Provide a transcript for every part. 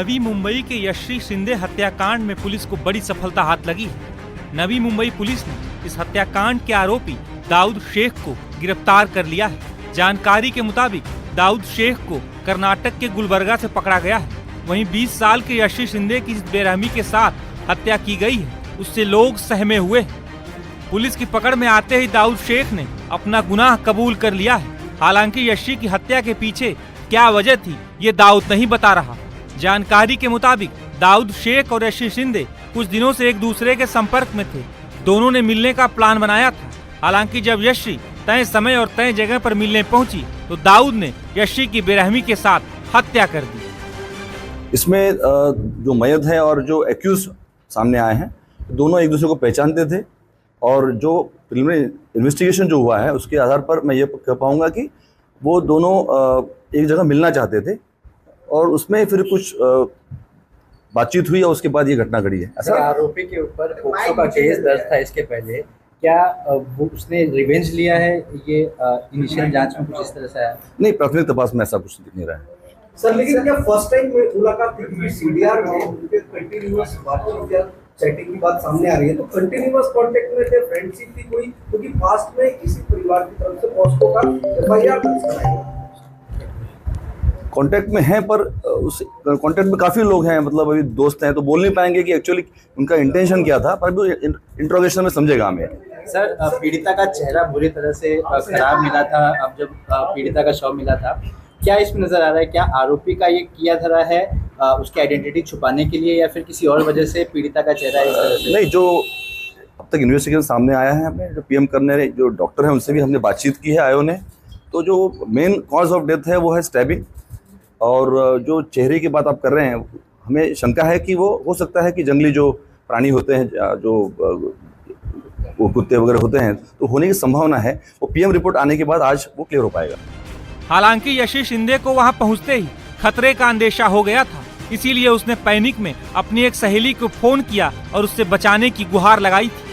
नवी मुंबई के यश्वी शिंदे हत्याकांड में पुलिस को बड़ी सफलता हाथ लगी है। नवी मुंबई पुलिस ने इस हत्याकांड के आरोपी दाऊद शेख को गिरफ्तार कर लिया है। जानकारी के मुताबिक दाऊद शेख को कर्नाटक के गुलबर्गा से पकड़ा गया है। वहीं 20 साल के यश्वी शिंदे की जिस बेरहमी के साथ हत्या की गई है, उससे लोग सहमे हुए हैं। पुलिस की पकड़ में आते ही दाऊद शेख ने अपना गुनाह कबूल कर लिया है। हालांकि यश्वी की हत्या के पीछे क्या वजह थी, ये दाऊद नहीं बता रहा। जानकारी के मुताबिक दाऊद शेख और यश्वी शिंदे कुछ दिनों से एक दूसरे के संपर्क में थे। दोनों ने मिलने का प्लान बनाया था। हालांकि जब यश्वी तय समय और तय जगह पर मिलने पहुंची तो दाऊद ने यश्वी की बेरहमी के साथ हत्या कर दी। इसमें जो मयद है और जो एक्यूज सामने आए हैं, दोनों एक दूसरे को पहचानते थे और जो प्रिलिमिनरी इन्वेस्टिगेशन जो हुआ है उसके आधार पर मैं ये कह पाऊंगा कि वो दोनों एक जगह मिलना चाहते थे और उसमें फिर कुछ बातचीत हुई और उसके बाद ये घटना घटी है। सर, आरोपी के ऊपर पोक्सो का केस दर्ज था इसके पहले, क्या वो उसने रिवेंज लिया है? ये इनिशियल जांच में कुछ इस तरह से आया? नहीं, प्राथमिक तपास में ऐसा कुछ दिख नहीं रहा है। सर, लेकिन क्या फर्स्ट टाइम में मुलाकात थी? सीडीआर में उनके कंटीन्यूअस बातचीत या चैटिंग की बात सामने आ रही है, तो कंटीन्यूअस कांटेक्ट में थे, फ्रेंडशिप थी कोई? क्योंकि पास्ट में किसी परिवार की तरफ से पोस्को का एफआईआर दर्ज कराया गया। कांटेक्ट में हैं, पर उस कांटेक्ट में काफ़ी लोग हैं, मतलब अभी दोस्त हैं, तो बोल नहीं पाएंगे कि एक्चुअली उनका इंटेंशन क्या था, पर इंट्रोगेशन में समझेगा हमें। सर, पीड़िता का चेहरा बुरी तरह से खराब मिला था। अब जब पीड़िता का शव मिला था, क्या इसमें नजर आ रहा है, क्या आरोपी का ये किया धरा है उसकी आइडेंटिटी छुपाने के लिए या फिर किसी और वजह से पीड़िता का चेहरा इस तरह से? नहीं, जो अब तक इन्वेस्टिगेशन सामने आया है, हमें जो पीएम करने जो डॉक्टर हैं उनसे भी हमने बातचीत की है आयो ने, तो जो मेन कॉज ऑफ डेथ है वो है स्टैबिंग। और जो चेहरे की बात आप कर रहे हैं, हमें शंका है कि वो हो सकता है कि जंगली जो प्राणी होते हैं, जो वो कुत्ते वगैरह होते हैं, तो होने की संभावना है। वो पीएम रिपोर्ट आने के बाद आज वो क्लियर हो पाएगा। हालांकि यश्वी शिंदे को वहां पहुंचते ही खतरे का अंदेशा हो गया था, इसीलिए उसने पैनिक में अपनी एक सहेली को फोन किया और उससे बचाने की गुहार लगाई थी।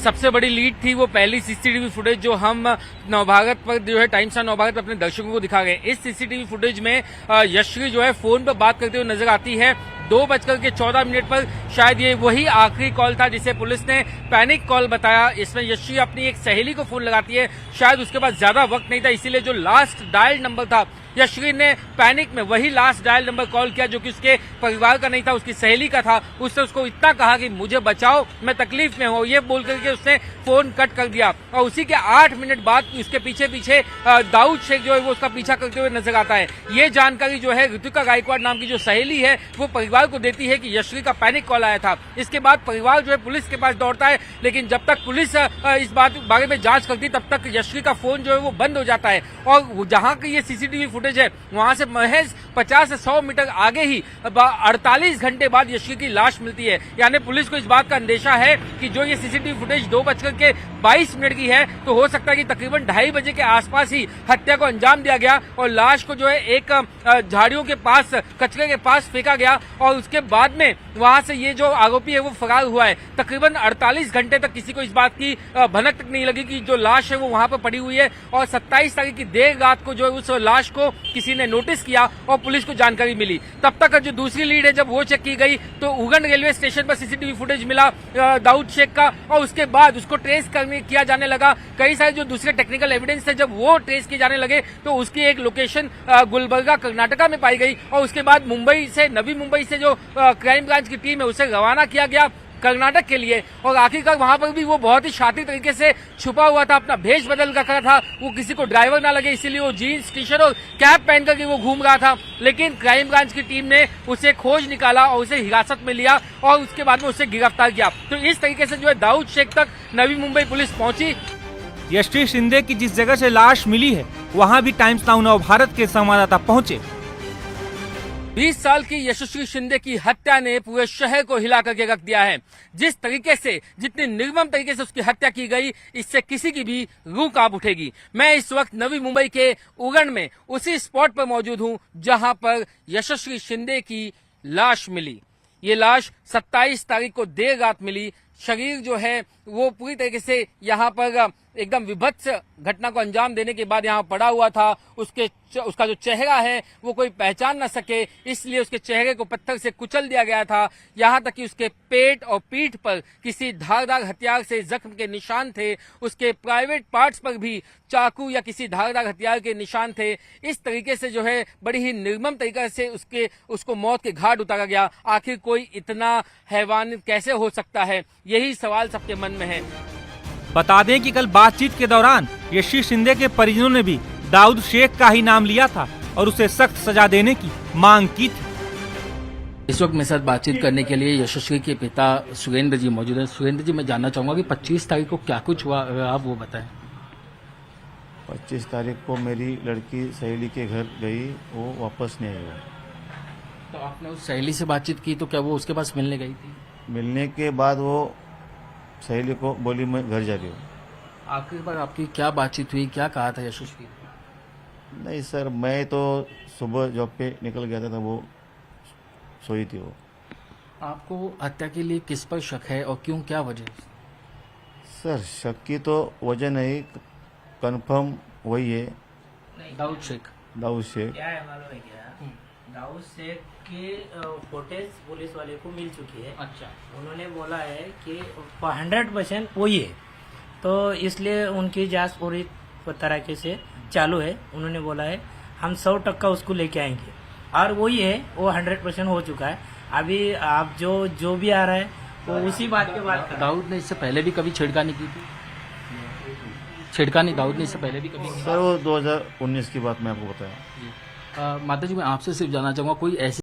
सबसे बड़ी लीड थी वो पहली सीसीटीवी फुटेज जो हम नवभारत पर जो है टाइम्स ऑफ नवभारत अपने दर्शकों को दिखा गए। इस सीसीटीवी फुटेज में यश्वी जो है फोन पर बात करते हुए नजर आती है। 2:14 पर शायद ये वही आखिरी कॉल था जिसे पुलिस ने पैनिक कॉल बताया। इसमें यश्वी अपनी एक सहेली को फोन लगाती है। शायद उसके पास ज्यादा वक्त नहीं था, इसीलिए जो लास्ट डायल नंबर था, यश्वी ने पैनिक में वही लास्ट डायल नंबर कॉल किया जो कि उसके परिवार का नहीं था, उसकी सहेली का था। उससे उसको इतना कहा कि मुझे बचाओ, मैं तकलीफ में हूँ, ये बोल करके उसने फोन कट कर दिया। और उसी के 8 मिनट बाद उसके पीछे पीछे दाऊद शेख जो है वो उसका पीछा करते हुए नजर आता है। ये जानकारी जो है ऋतिका गायकवाड़ नाम की जो सहेली है वो परिवार को देती है कि यश्वी का पैनिक कॉल आया था। इसके बाद परिवार जो है पुलिस के पास दौड़ता है, लेकिन जब तक पुलिस इस बारे में जांच करती तब तक यश्वी का फोन जो है वो बंद हो जाता है। और जहां की ये सीसीटीवी फुटेज है वहां से महज 50 से 100 मीटर आगे ही 48 घंटे बाद यश्वी की लाश मिलती है। यानी पुलिस को इस बात का अंदेशा है कि जो ये सीसीटीवी फुटेज 2:22 की है, तो हो सकता है कि तकरीबन 2:30 बजे के आसपास ही हत्या को अंजाम दिया गया और लाश को जो है एक झाड़ियों के पास, कचरे के पास फेंका गया और उसके बाद में वहां से ये जो आरोपी है वो फरार हुआ है। तकरीबन 48 घंटे तक किसी को इस बात की भनक तक नहीं लगी कि जो लाश है वो वहां पर पड़ी हुई है। और 27 तारीख की देर रात को जो है उस लाश को किसी ने नोटिस किया और पुलिस को जानकारी मिली। तब तक जो दूसरी लीड है जब वो चेक की गई तो उगन रेलवे स्टेशन पर सीसीटीवी फुटेज मिला दाऊद शेख का, और उसके बाद उसको ट्रेस किया जाने लगा। कई सारे जो दूसरे टेक्निकल एविडेंस थे जब वो ट्रेस किए जाने लगे तो उसकी एक लोकेशन गुलबर्गा कर्नाटका में पाई गई। और उसके बाद नवी मुंबई से जो क्राइम ब्रांच की टीम है उसे रवाना किया गया कर्नाटक के लिए। और आखिरकार वहां पर भी वो बहुत ही शातिर तरीके से छुपा हुआ था, अपना भेष बदल रखा था, वो किसी को ड्राइवर ना लगे इसीलिए वो जीन्स, टी शर्ट और कैप पहन करके वो घूम रहा था। लेकिन क्राइम ब्रांच की टीम ने उसे खोज निकाला और उसे हिरासत में लिया और उसके बाद में उसे गिरफ्तार किया। तो इस तरीके से जो है दाऊद शेख तक नवी मुंबई पुलिस पहुंची। यश्वी शिंदे की जिस जगह से लाश मिली है वहां भी टाइम्स नाउ भारत के संवाददाता पहुंचे। 20 साल की यशस्वी शिंदे की हत्या ने पूरे शहर को हिला करके रख दिया है। जिस तरीके से, जितनी निर्मम तरीके से उसकी हत्या की गई, इससे किसी की भी रूह कांप उठेगी। मैं इस वक्त नवी मुंबई के उगन में उसी स्पॉट पर मौजूद हूं जहां पर यशस्वी शिंदे की लाश मिली। ये लाश 27 तारीख को देर रात मिली। शरीर जो है वो पूरी तरीके से यहाँ पर एकदम विभत्स घटना को अंजाम देने के बाद यहाँ पड़ा हुआ था। उसका जो चेहरा है वो कोई पहचान न सके, इसलिए उसके चेहरे को पत्थर से कुचल दिया गया था। यहाँ तक कि उसके पेट और पीठ पर किसी धारदार हथियार से जख्म के निशान थे। उसके प्राइवेट पार्ट्स पर भी चाकू या किसी धारदार हथियार के निशान थे। इस तरीके से जो है बड़ी ही निर्मम तरीके से उसको मौत के घाट उतारा गया। आखिर कोई इतना हैवान कैसे हो सकता है, यही सवाल सबके मन में है। बता दें कि कल बातचीत के दौरान यशी शिंदे के परिजनों ने भी दाऊद शेख का ही नाम लिया था और उसे सख्त सजा देने की मांग की थी। इस वक्त मेरे साथ बातचीत करने के लिए यशस्वी के पिता सुरेंद्र जी मौजूद हैं। सुरेंद्र जी, मैं जानना चाहूंगा कि 25 तारीख को क्या कुछ हुआ, आप वो बताएं। 25 तारीख को मेरी लड़की सहेली के घर गई, वो वापस नहीं आई। तो आपने उस सहेली से बातचीत की तो क्या वो उसके पास मिलने गई थी? मिलने के बाद वो सहेली को बोली मैं घर जा रही हूँ। आखिरी बार आपकी क्या बातचीत हुई, क्या कहा था यशस्वी? नहीं सर, मैं तो सुबह जॉब पे निकल गया था, वो सोई थी। वो आपको हत्या के लिए किस पर शक है और क्यों, क्या वजह? सर शक की तो वजह नहीं, कंफर्म वही है, दाऊद शेख। दाऊद शेख। क्या है मालूम है क्या, दाऊद शेख की फुटेज पुलिस वाले को मिल चुकी है। अच्छा। उन्होंने बोला है कि 100% वही है, तो इसलिए उनकी जांच पूरी तरीके से चालू है। उन्होंने बोला है हम 100% उसको लेके आएंगे और वही है, वो 100% हो चुका है। अभी आप जो भी आ रहा है वो उसी बात के बाद। दाऊद ने इससे पहले भी कभी छेड़खानी की थी? छेड़खानी दाऊद ने इससे पहले भी कभी? सर वो 2019 की बात मैं आपको बताया। माता जी, मैं आपसे सिर्फ जानना चाहूंगा कोई ऐसी